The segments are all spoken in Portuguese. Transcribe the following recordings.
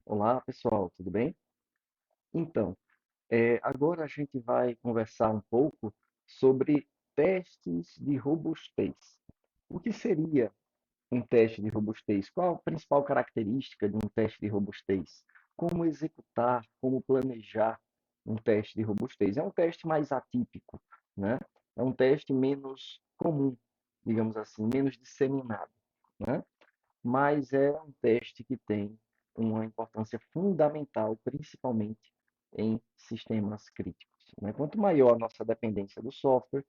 Olá, pessoal, tudo bem? Então, agora a gente vai conversar um pouco sobre testes de robustez. O que seria um teste de robustez? Qual a principal característica de um teste de robustez? Como executar, como planejar um teste de robustez? É um teste mais atípico, né? É um teste menos comum, digamos assim, menos disseminado, né? Mas é um teste que tem uma importância fundamental, principalmente em sistemas críticos, né? Quanto maior a nossa dependência do software,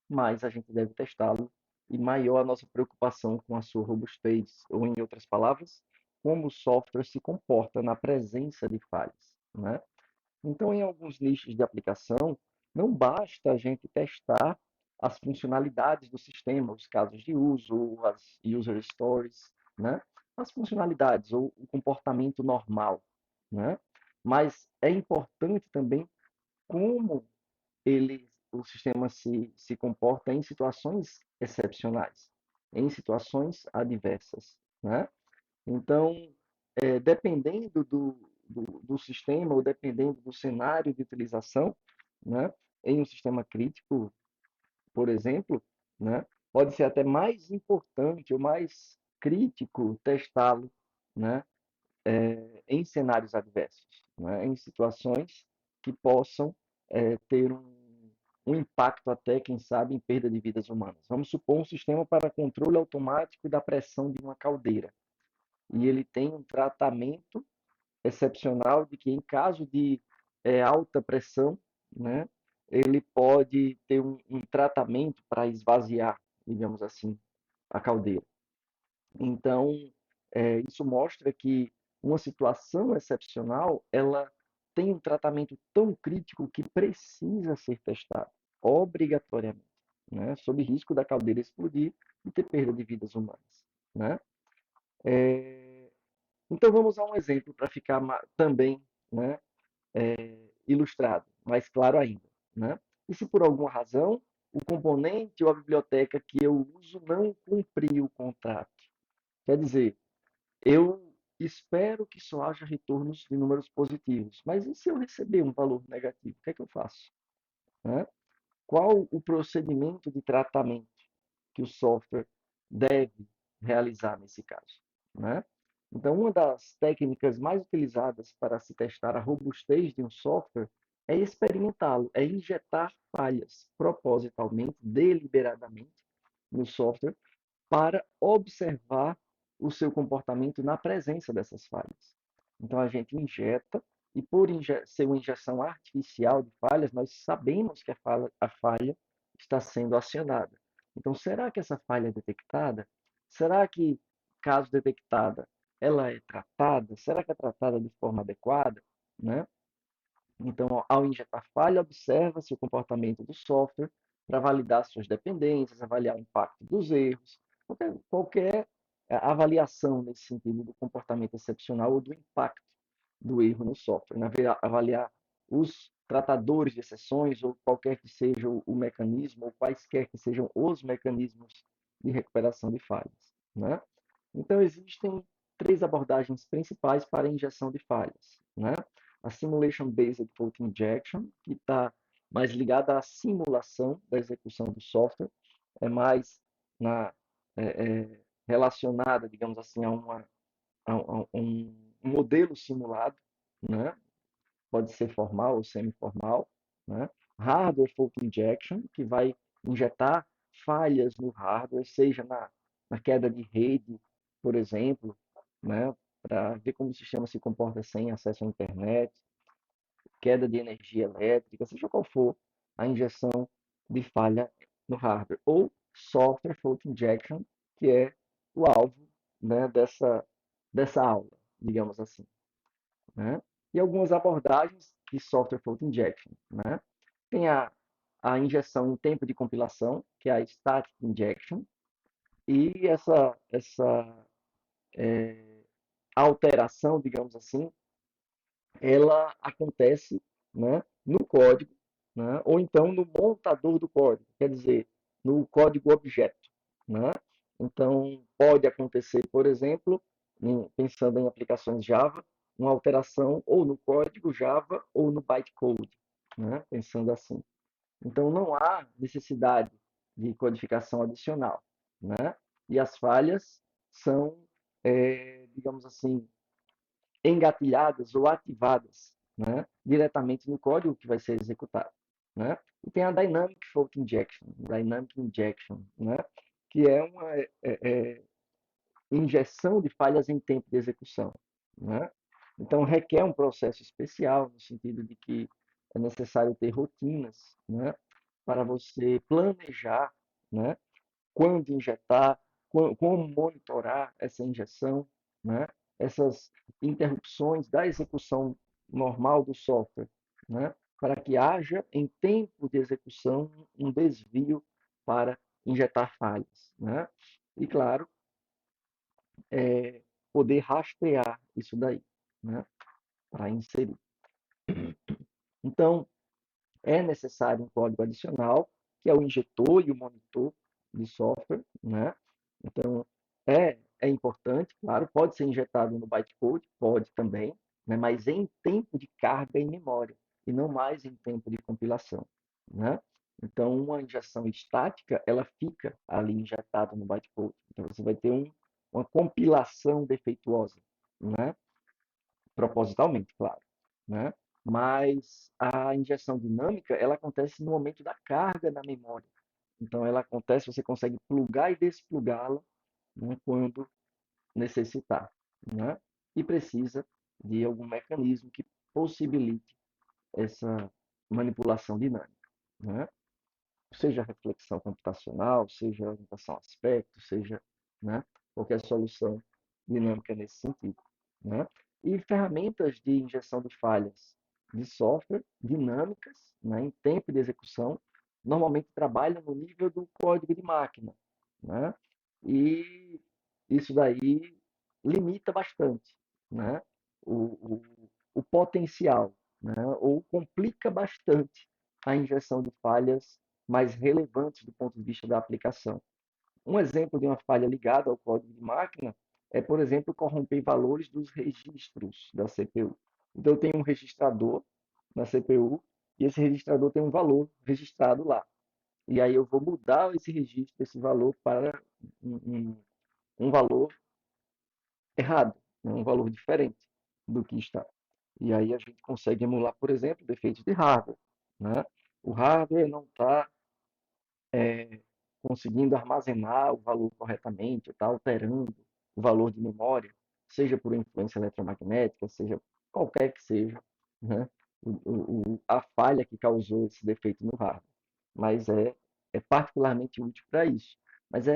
mais a gente deve testá-lo e maior a nossa preocupação com a sua robustez, ou em outras palavras, como o software se comporta na presença de falhas, né? Então, em alguns nichos de aplicação, não basta a gente testar as funcionalidades do sistema, os casos de uso, as user stories, né? As funcionalidades ou o comportamento normal, né? Mas é importante também como o sistema se comporta em situações excepcionais, em situações adversas, né? Então, dependendo do sistema ou dependendo do cenário de utilização, né, em um sistema crítico, por exemplo, né, pode ser até mais importante ou mais crítico testá-lo, né, em cenários adversos, né, em situações que possam ter um impacto até, quem sabe, em perda de vidas humanas. Vamos supor um sistema para controle automático da pressão de uma caldeira e ele tem um tratamento excepcional de que, em caso de alta pressão, né, ele pode ter um tratamento para esvaziar, digamos assim, a caldeira. Então, isso mostra que uma situação excepcional, ela tem um tratamento tão crítico que precisa ser testado, obrigatoriamente, né, sob risco da caldeira explodir e ter perda de vidas humanas, né? Então vamos a um exemplo para ficar também, né, ilustrado, mais claro ainda, né? E se por alguma razão o componente ou a biblioteca que eu uso não cumpriu o contrato? Quer dizer, eu espero que só haja retornos de números positivos, mas e se eu receber um valor negativo? O que é que eu faço? Né? Qual o procedimento de tratamento que o software deve realizar nesse caso, né? Então, uma das técnicas mais utilizadas para se testar a robustez de um software é experimentá-lo, é injetar falhas propositalmente, deliberadamente, no software para observar o seu comportamento na presença dessas falhas. Então, a gente injeta, e por ser uma injeção artificial de falhas, nós sabemos que a falha está sendo acionada. Então, será que essa falha é detectada? Será que, caso detectada, ela é tratada? Será que é tratada de forma adequada? Né? Então, ao injetar falha, observa-se o comportamento do software para validar suas dependências, avaliar o impacto dos erros, qualquer avaliação nesse sentido do comportamento excepcional ou do impacto do erro no software, né? Avaliar os tratadores de exceções ou qualquer que seja o mecanismo, ou quaisquer que sejam os mecanismos de recuperação de falhas, né? Então, existem três abordagens principais para a injeção de falhas, né? A Simulation Based Fault Injection, que está mais ligada à simulação da execução do software, é mais na, é, relacionada, digamos assim, a um modelo simulado, né? Pode ser formal ou semi-formal, né? Hardware Fault Injection, que vai injetar falhas no hardware, seja na queda de rede, por exemplo, né? Para ver como o sistema se comporta sem acesso à internet, queda de energia elétrica, seja qual for a injeção de falha no hardware. Ou Software Fault Injection, que é o alvo, né, dessa aula, digamos assim, né? E algumas abordagens de Software Fault Injection, né? Tem a injeção em tempo de compilação, que é a Static Injection, e essa alteração, digamos assim, ela acontece, né, no código, né, ou então no montador do código, quer dizer, no código objeto, né? Então, pode acontecer, por exemplo, pensando em aplicações Java, uma alteração ou no código Java ou no bytecode, né? Pensando assim. Então, não há necessidade de codificação adicional, né? E as falhas são, digamos assim, engatilhadas ou ativadas, né? Diretamente no código que vai ser executado, né? E tem a Dynamic Injection, né? Que é uma injeção de falhas em tempo de execução, né? Então, requer um processo especial, no sentido de que é necessário ter rotinas, né? Para você planejar, né? Quando injetar, como monitorar essa injeção, né? Essas interrupções da execução normal do software, né? Para que haja, em tempo de execução, um desvio para injetar falhas, né? E, claro, poder rastrear isso daí, né? Para inserir. Então, é necessário um código adicional, que é o injetor e o monitor de software, né? Então, é importante, claro, pode ser injetado no bytecode, pode também, né? Mas em tempo de carga em memória, e não mais em tempo de compilação, né? Então, uma injeção estática, ela fica ali injetada no bytecode. Então, você vai ter uma compilação defeituosa, né? Propositalmente, claro, né? Mas a injeção dinâmica, ela acontece no momento da carga na memória. Então, ela acontece, você consegue plugar e desplugá-la, né, quando necessitar, né? E precisa de algum mecanismo que possibilite essa manipulação dinâmica, né? Seja reflexão computacional, seja orientação a aspecto, seja, né, qualquer solução dinâmica nesse sentido, né? E ferramentas de injeção de falhas de software dinâmicas, né, em tempo de execução, normalmente trabalham no nível do código de máquina, né? E isso daí limita bastante, né, o, o potencial, né, ou complica bastante a injeção de falhas mais relevantes do ponto de vista da aplicação. Um exemplo de uma falha ligada ao código de máquina é, por exemplo, corromper valores dos registros da CPU. Então, eu tenho um registrador na CPU e esse registrador tem um valor registrado lá. E aí eu vou mudar esse registro, esse valor para um valor errado, né? Um valor diferente do que está. E aí a gente consegue emular, por exemplo, defeitos de hardware, né? O hardware não está conseguindo armazenar o valor corretamente, está alterando o valor de memória, seja por influência eletromagnética, seja qualquer que seja, né? A falha que causou esse defeito no hardware. Mas é particularmente útil para isso. Mas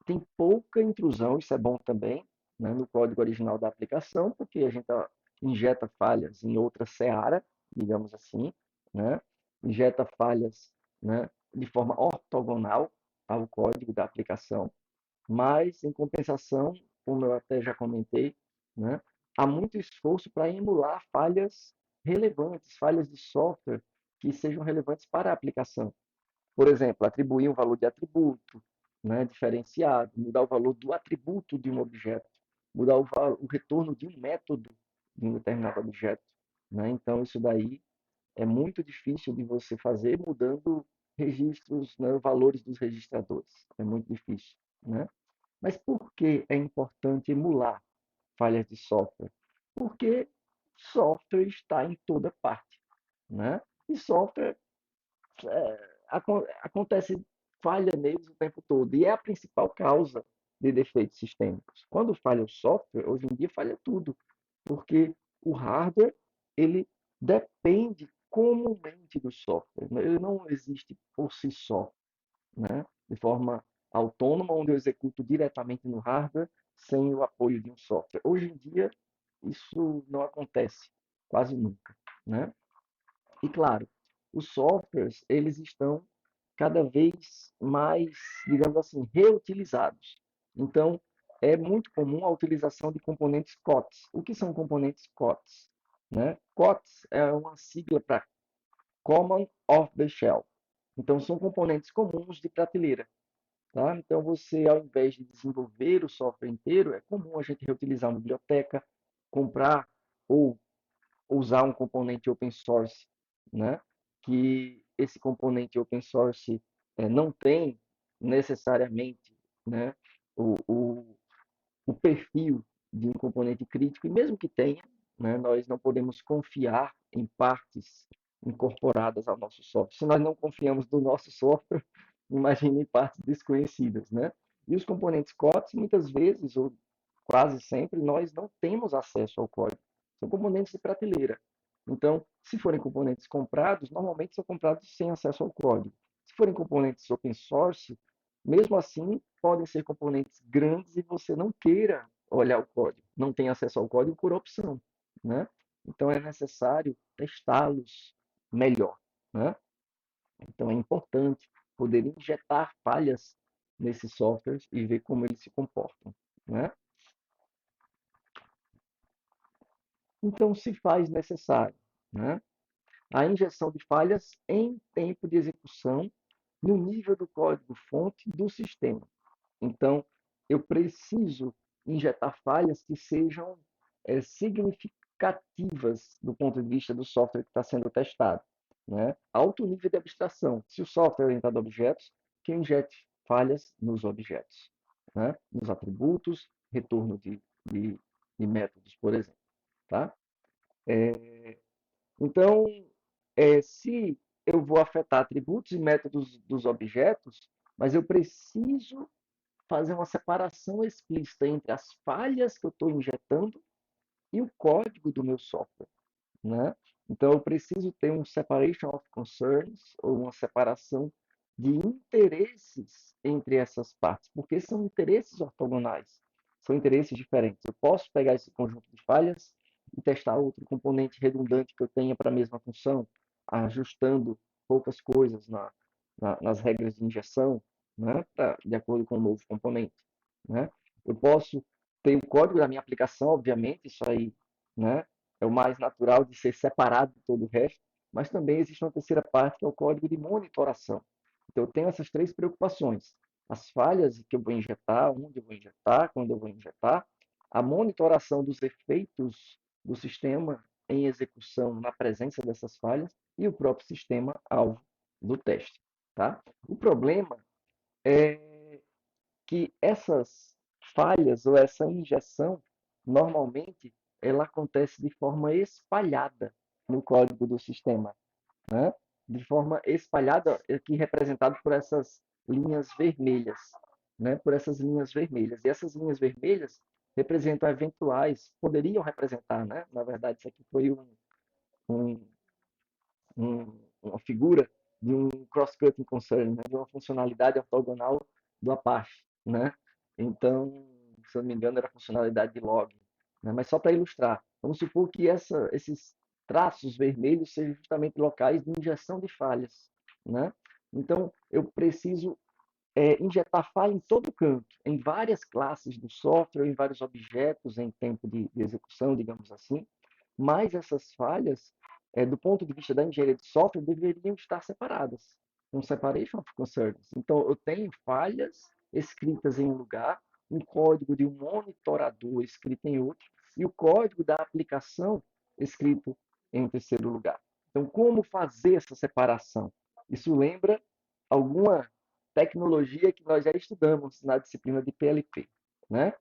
tem pouca intrusão, isso é bom também, né, no código original da aplicação, porque a gente injeta falhas em outra seara, digamos assim, né? Injeta falhas, né, de forma ortogonal ao código da aplicação, mas, em compensação, como eu até já comentei, né, há muito esforço para emular falhas relevantes, falhas de software que sejam relevantes para a aplicação. Por exemplo, atribuir um valor de atributo, né, diferenciado, mudar o valor do atributo de um objeto, mudar o retorno de um método de um determinado objeto, né? Então, isso daí é muito difícil de você fazer mudando registros, né, valores dos registradores. É muito difícil, né? Mas por que é importante emular falhas de software? Porque software está em toda parte, né? E software acontece falha neles o tempo todo e é a principal causa de defeitos sistêmicos. Quando falha o software, hoje em dia falha tudo, porque o hardware ele depende comumente do software, né? Ele não existe por si só, né? De forma autônoma, onde eu executo diretamente no hardware sem o apoio de um software. Hoje em dia, isso não acontece quase nunca, né? E claro, os softwares, eles estão cada vez mais, digamos assim, reutilizados. Então, é muito comum a utilização de componentes COTS. O que são componentes COTS? Né? COTS é uma sigla para Common Off the Shelf. Então, são componentes comuns de prateleira. Tá? Então, você, ao invés de desenvolver o software inteiro, é comum a gente reutilizar uma biblioteca, comprar ou usar um componente open source, né? Que esse componente open source não tem necessariamente, né, o, o, o perfil de um componente crítico, e mesmo que tenha, né, nós não podemos confiar em partes incorporadas ao nosso software. Se nós não confiamos no nosso software, imagine em partes desconhecidas, né? E os componentes COTS, muitas vezes, ou quase sempre, nós não temos acesso ao código. São componentes de prateleira. Então, se forem componentes comprados, normalmente são comprados sem acesso ao código. Se forem componentes open source, mesmo assim, podem ser componentes grandes e você não queira olhar o código, não tem acesso ao código por opção, né? Então é necessário testá-los melhor, né? Então é importante poder injetar falhas nesses softwares e ver como eles se comportam, né? Então se faz necessário, né, a injeção de falhas em tempo de execução no nível do código-fonte do sistema. Então, eu preciso injetar falhas que sejam significativas do ponto de vista do software que está sendo testado, né? Alto nível de abstração. Se o software é orientado a objetos, que eu injete falhas nos objetos, né? Nos atributos, retorno de métodos, por exemplo. Tá? Então, se eu vou afetar atributos e métodos dos objetos, mas eu preciso fazer uma separação explícita entre as falhas que eu estou injetando e o código do meu software, né? Então, eu preciso ter um separation of concerns, ou uma separação de interesses entre essas partes, porque são interesses ortogonais, são interesses diferentes. Eu posso pegar esse conjunto de falhas e testar outro componente redundante que eu tenha para a mesma função, ajustando poucas coisas nas regras de injeção, né, de acordo com o novo componente, né? Eu posso ter o código da minha aplicação, obviamente, isso aí, né, é o mais natural de ser separado de todo o resto, mas também existe uma terceira parte que é o código de monitoração. Então, eu tenho essas três preocupações: as falhas que eu vou injetar, onde eu vou injetar, quando eu vou injetar, a monitoração dos efeitos do sistema em execução na presença dessas falhas e o próprio sistema alvo do teste. Tá? O problema é que essas falhas ou essa injeção, normalmente, ela acontece de forma espalhada no código do sistema, né? De forma espalhada, aqui representado por essas linhas vermelhas, né? Por essas linhas vermelhas. E essas linhas vermelhas representam eventuais, poderiam representar, né? Na verdade, isso aqui foi um, uma figura de um cross-cutting concern, né? De uma funcionalidade ortogonal do Apache, né? Então, se eu não me engano, era a funcionalidade de log, né? Mas só para ilustrar, vamos supor que esses traços vermelhos sejam justamente locais de injeção de falhas, né? Então, eu preciso injetar falha em todo canto, em várias classes do software, em vários objetos em tempo de execução, digamos assim, mas essas falhas, do ponto de vista da engenharia de software, deveriam estar separadas, um separation of concerns. Então, eu tenho falhas escritas em um lugar, um código de um monitorador escrito em outro, e o código da aplicação escrito em terceiro lugar. Então, como fazer essa separação? Isso lembra alguma tecnologia que nós já estudamos na disciplina de PLP, né?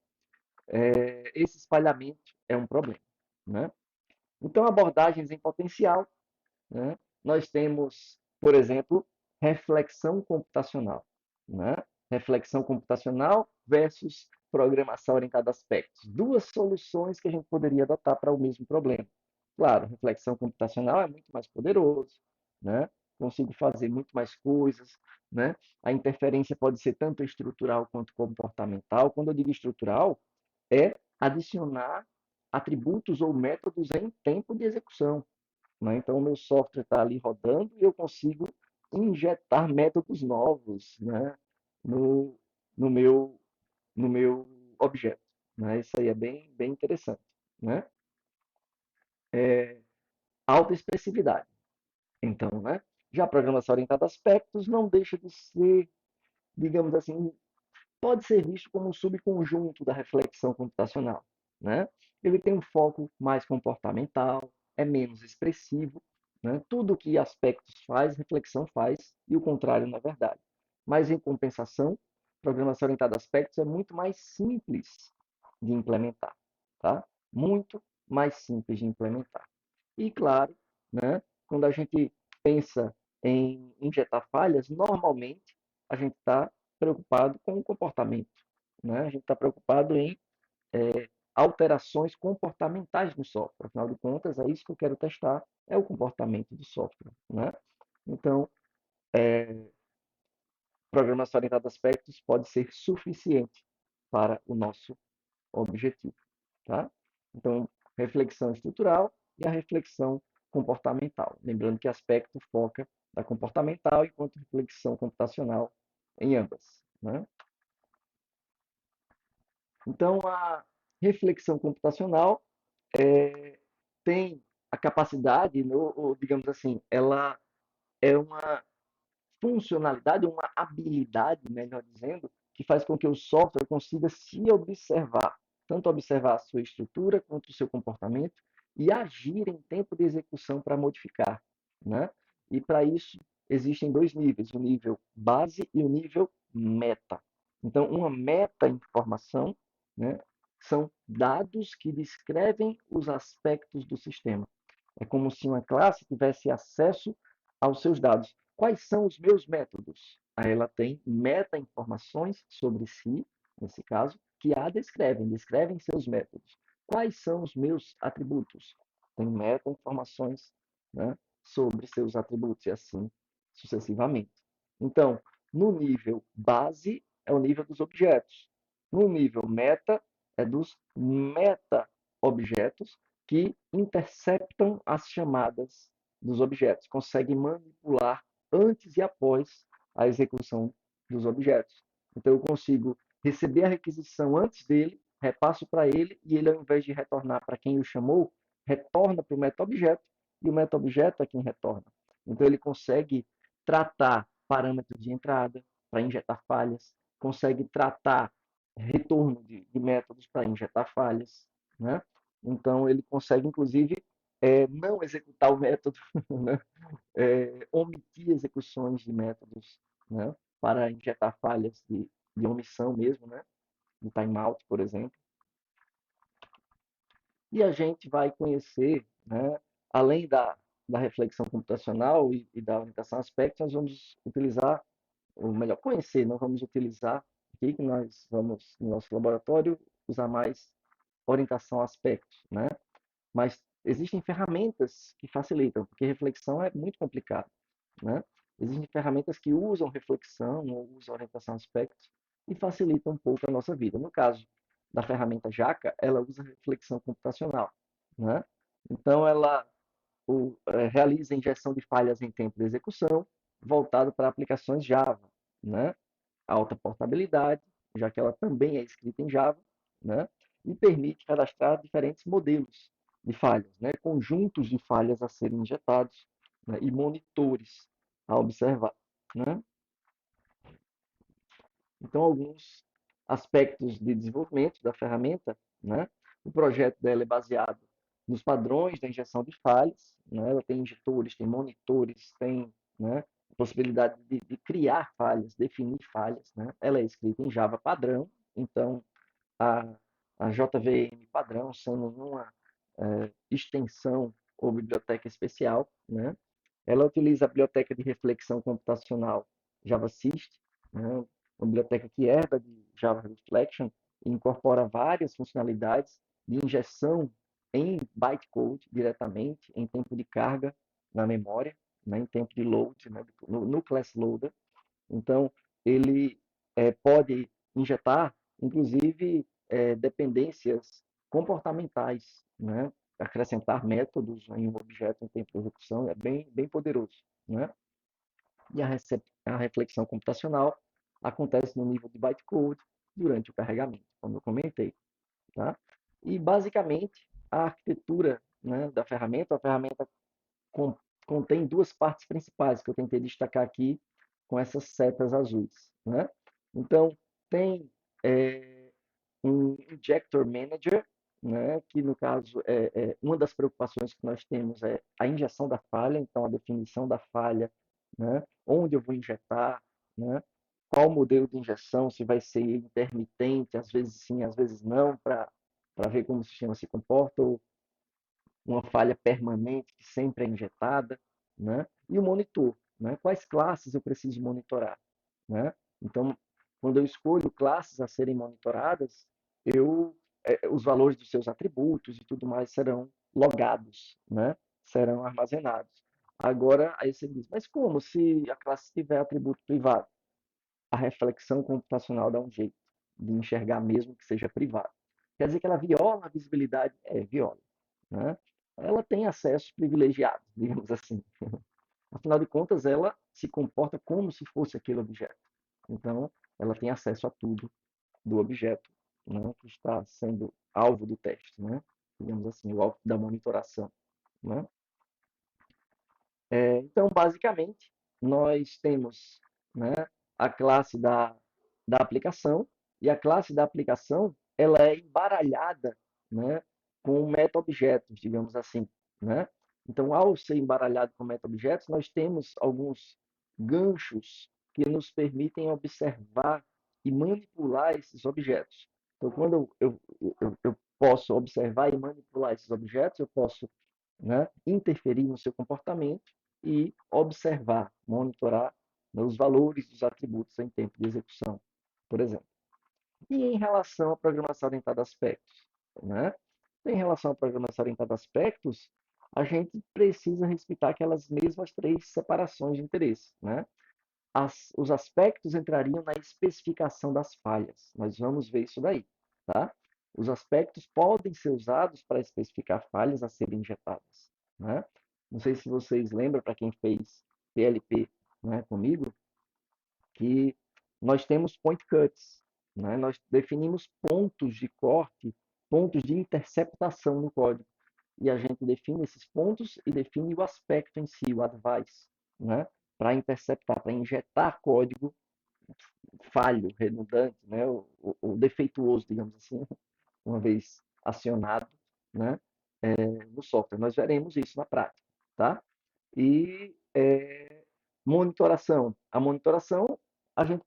Esse espalhamento é um problema, né? Então, abordagens em potencial, né? Nós temos, por exemplo, reflexão computacional, né? Reflexão computacional versus programação orientada a aspectos. Duas soluções que a gente poderia adotar para o mesmo problema. Claro, reflexão computacional é muito mais poderoso, né? Consigo fazer muito mais coisas, né? A interferência pode ser tanto estrutural quanto comportamental. Quando eu digo estrutural, é adicionar atributos ou métodos em tempo de execução, né? Então, o meu software está ali rodando e eu consigo injetar métodos novos, né, no, no, meu, no meu objeto. Né? Isso aí é bem interessante. Né? Alta expressividade. Então, né? Já a programação orientada a aspectos não deixa de ser, digamos assim, pode ser visto como um subconjunto da reflexão computacional. né? Ele tem um foco mais comportamental, é menos expressivo, né? Tudo que aspectos faz, reflexão faz, e o contrário não é verdade. Mas, em compensação, programação orientada a aspectos é muito mais simples de implementar, tá? Muito mais simples de implementar. E, claro, né, quando a gente pensa em injetar falhas, normalmente a gente está preocupado com o comportamento, né? A gente está preocupado em alterações comportamentais no software. Afinal de contas, é isso que eu quero testar, é o comportamento do software, né? Então, programação orientada a aspectos pode ser suficiente para o nosso objetivo, tá? Então, reflexão estrutural e a reflexão comportamental. Lembrando que aspecto foca na comportamental, enquanto reflexão computacional em ambas, né? Então, a reflexão computacional tem a capacidade, ou, digamos assim, ela é uma funcionalidade, uma habilidade, melhor dizendo, que faz com que o software consiga se observar, tanto observar a sua estrutura quanto o seu comportamento e agir em tempo de execução para modificar, né? E para isso existem dois níveis, o nível base e o nível meta. Então, uma meta-informação, né, são dados que descrevem os aspectos do sistema. É como se uma classe tivesse acesso aos seus dados. Quais são os meus métodos? Aí ela tem meta-informações sobre si, nesse caso, que a descrevem seus métodos. Quais são os meus atributos? Tem meta-informações, né, sobre seus atributos e assim sucessivamente. Então, no nível base, é o nível dos objetos. No nível meta, é dos meta-objetos que interceptam as chamadas dos objetos, conseguem manipular antes e após a execução dos objetos. Então, eu consigo receber a requisição antes dele, repasso para ele, e ele, ao invés de retornar para quem o chamou, retorna para o meta-objeto, e o meta-objeto é quem retorna. Então, ele consegue tratar parâmetros de entrada para injetar falhas, consegue tratar retorno de métodos para injetar falhas, né? Então, ele consegue, inclusive, não executar o método, né? Omitir execuções de métodos, né? Para injetar falhas de omissão mesmo, né? De timeout, por exemplo. E a gente vai conhecer, né? Além da reflexão computacional e da orientação a aspectos, nós vamos utilizar, ou melhor, conhecer, não vamos utilizar aqui, que nós vamos, no nosso laboratório, usar mais orientação a aspectos, né? Mas existem ferramentas que facilitam, porque reflexão é muito complicado, né? Existem ferramentas que usam reflexão ou usam orientação a aspectos e facilitam um pouco a nossa vida. No caso da ferramenta Jaca, ela usa reflexão computacional, né? Então, ela realiza injeção de falhas em tempo de execução, voltado para aplicações Java, né? Alta portabilidade, já que ela também é escrita em Java, né? E permite cadastrar diferentes modelos de falhas, né? Conjuntos de falhas a serem injetados, né? E monitores a observar, né? Então, alguns aspectos de desenvolvimento da ferramenta, né? O projeto dela é baseado nos padrões da injeção de falhas, né? Ela tem injetores, tem monitores, tem, né, a possibilidade de criar falhas, definir falhas, né? Ela é escrita em Java padrão, então a, a JVM padrão, sem nenhuma extensão ou biblioteca especial, né? Ela utiliza a biblioteca de reflexão computacional JavaSys, né? Uma biblioteca que herda de Java Reflection e incorpora várias funcionalidades de injeção em bytecode diretamente, em tempo de carga na memória, né? Em tempo de load, né? no class loader. Então, ele pode injetar, inclusive, dependências comportamentais, né? Acrescentar métodos em um objeto em tempo de execução é bem poderoso, né? E a reflexão computacional acontece no nível de bytecode durante o carregamento, como eu comentei, tá? E, basicamente, a arquitetura, né, da ferramenta, a ferramenta con- contém duas partes principais que eu tentei destacar aqui com essas setas azuis, né? Então, tem um Injector Manager, né, que no caso uma das preocupações que nós temos é a injeção da falha, então a definição da falha, né, onde eu vou injetar, né, qual modelo de injeção, se vai ser intermitente, às vezes sim, às vezes não, para ver como o sistema se comporta, ou uma falha permanente que sempre é injetada, né? E o monitor, né? Quais classes eu preciso monitorar, né? Então, quando eu escolho classes a serem monitoradas, os valores dos seus atributos e tudo mais serão logados, né? Serão armazenados. Agora, aí você diz, mas como se a classe tiver atributo privado? A reflexão computacional dá um jeito de enxergar mesmo que seja privado. Quer dizer que ela viola a visibilidade? É, viola. Né? Ela tem acesso privilegiado, digamos assim. Afinal de contas, ela se comporta como se fosse aquele objeto. Então, ela tem acesso a tudo do objeto, né, que está sendo alvo do teste, né? Digamos assim, o alvo da monitoração. Né? Então, basicamente, nós temos, né, a classe da aplicação, e a classe da aplicação ela é embaralhada, né, com meta-objetos, digamos assim. Né? Então, ao ser embaralhado com meta-objetos, nós temos alguns ganchos que nos permitem observar e manipular esses objetos. Então, quando eu posso observar e manipular esses objetos, eu posso, né, interferir no seu comportamento e observar, monitorar, né, os valores dos atributos em tempo de execução, por exemplo. E em relação à programação orientada a aspectos, né? Em relação à programação orientada a aspectos, a gente precisa respeitar aquelas mesmas três separações de interesse, né? Os aspectos entrariam na especificação das falhas. Nós vamos ver isso daí, tá? Os aspectos podem ser usados para especificar falhas a serem injetadas, né? Não sei se vocês lembram, para quem fez PLP, né, comigo, que nós temos point cuts, né? Nós definimos pontos de corte, pontos de interceptação no código. E a gente define esses pontos e define o aspecto em si, o advice, né? Para interceptar, para injetar código falho, redundante, né? O defeituoso, digamos assim, uma vez acionado, né? No software. Nós veremos isso na prática, tá? E monitoração. A monitoração a gente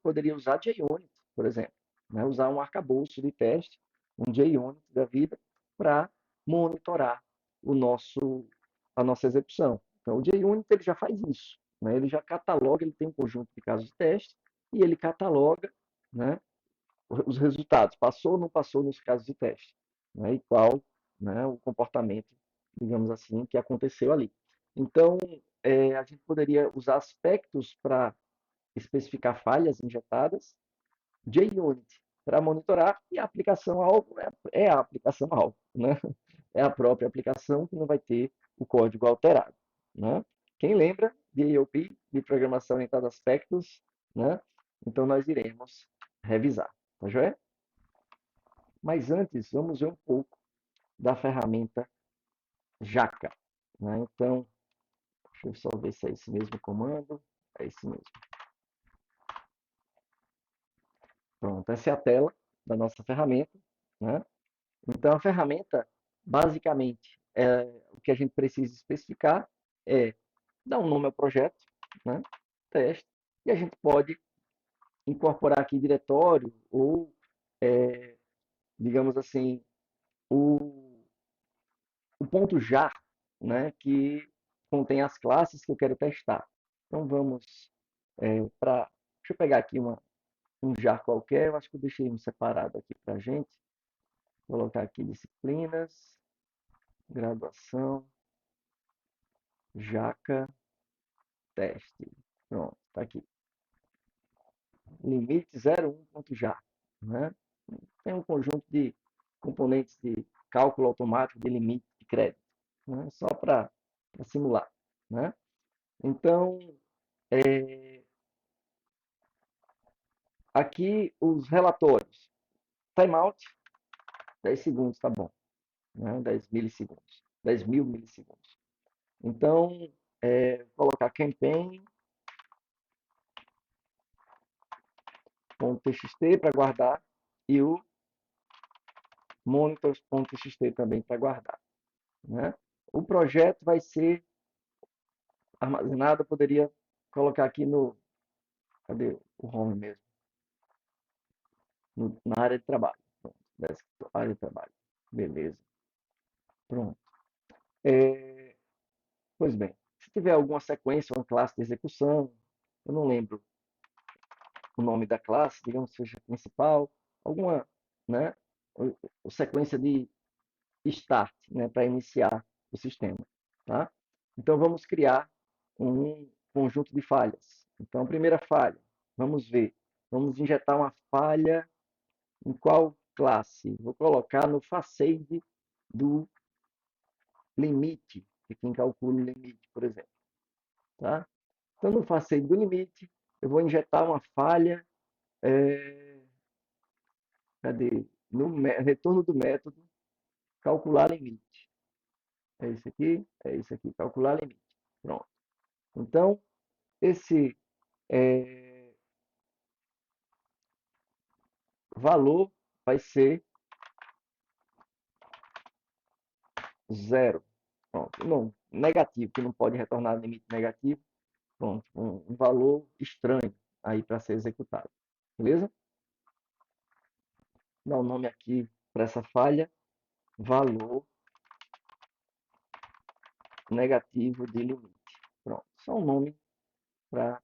poderia usar JUnit, por exemplo, né? Usar um arcabouço de teste, um JUnit da vida, para monitorar a nossa execução. Então, o JUnit ele já faz isso, né? Ele já cataloga, ele tem um conjunto de casos de teste e ele cataloga, né, os resultados, passou ou não passou nos casos de teste, né, e qual, né, o comportamento, digamos assim, que aconteceu ali. Então, a gente poderia usar aspectos para especificar falhas injetadas, JUnit para monitorar, e a aplicação alvo é a aplicação alvo, né? É a própria aplicação que não vai ter o código alterado, né? Quem lembra de AOP, de Programação Orientada a Aspectos, né? Então nós iremos revisar, tá joia? Mas antes, vamos ver um pouco da ferramenta Jaca, né? Então, deixa eu só ver se é esse mesmo comando. É esse mesmo. Pronto, essa é a tela da nossa ferramenta, né? Então, a ferramenta, basicamente, o que a gente precisa especificar é dar um nome ao projeto, né? Teste, e a gente pode incorporar aqui diretório ou, digamos assim, o, o ponto jar, né? Que contém as classes que eu quero testar. Então, vamos para... Deixa eu pegar aqui um jar qualquer, eu acho que eu deixei um separado aqui para a gente. Vou colocar aqui disciplinas, graduação, Jaca, teste. Pronto, está aqui. Limite 01.jar. Né? Tem um conjunto de componentes de cálculo automático de limite de crédito, né? Só para simular. Né? Então, aqui os relatórios. Timeout, 10 segundos, tá bom. Né? 10 milissegundos. 10.000 milissegundos. Então, colocar campaign.txt para guardar e o monitors.txt também para guardar, né? O projeto vai ser armazenado, eu poderia colocar aqui no, cadê o home mesmo? Na área de trabalho. Pronto, desktop, área de trabalho. Beleza. Pronto. É, pois bem, se tiver alguma sequência, uma classe de execução, eu não lembro o nome da classe, digamos que seja principal, alguma, né, sequência de start, né, para iniciar o sistema, tá? Então vamos criar um conjunto de falhas. Então a primeira falha, vamos ver, vamos injetar uma falha em qual classe? Vou colocar no facade do limite, de quem calcula o limite, por exemplo, tá? Então no facade do limite, eu vou injetar uma falha, cadê? No retorno do método, calcular limite. É esse aqui, calcular limite. Pronto. Então, esse valor vai ser zero. Pronto. Não, negativo, que não pode retornar limite negativo. Pronto. Um valor estranho aí para ser executado. Beleza? Dá o nome aqui para essa falha, valor negativo de limite. Pronto. Só um nome para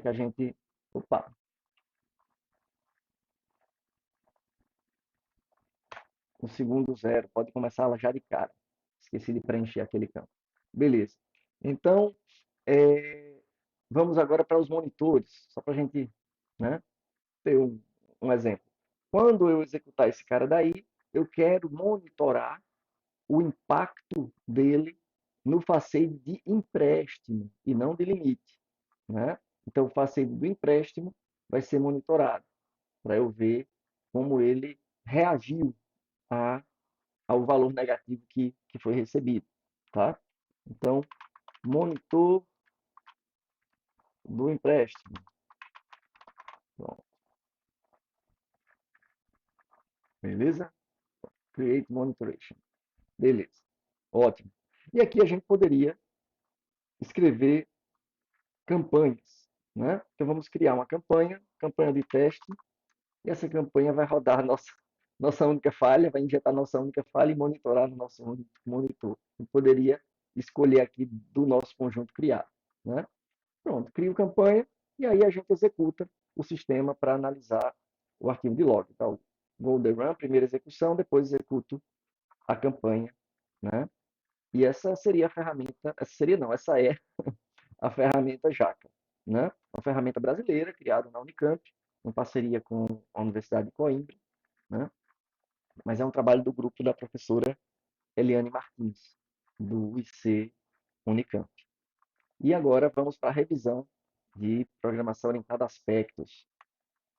que a gente. Opa, o segundo zero, pode começar lá já de cara. Esqueci de preencher aquele campo. Beleza. Então, vamos agora para os monitores, só para a gente, né, ter um exemplo. Quando eu executar esse cara daí, eu quero monitorar o impacto dele no facete de empréstimo e não de limite, né? Então, o facete do empréstimo vai ser monitorado para eu ver como ele reagiu a ao valor negativo que foi recebido, tá? Então, monitor do empréstimo. Pronto. Beleza? Create monitoration. Beleza. Ótimo. E aqui a gente poderia escrever campanhas, né? Então vamos criar uma campanha de teste, e essa campanha vai rodar nossa única falha, vai injetar nossa única falha e monitorar no nosso monitor. Eu poderia escolher aqui do nosso conjunto criado, né? Pronto, crio campanha e aí a gente executa o sistema para analisar o arquivo de log. Então, vou the run, primeira execução, depois executo a campanha, né? E essa seria a ferramenta, essa seria não, essa é a ferramenta Jaca, né? Uma ferramenta brasileira criada na Unicamp, em parceria com a Universidade de Coimbra, né? Mas é um trabalho do grupo da professora Eliane Martins, do IC Unicamp. E agora vamos para a revisão de programação orientada a aspectos.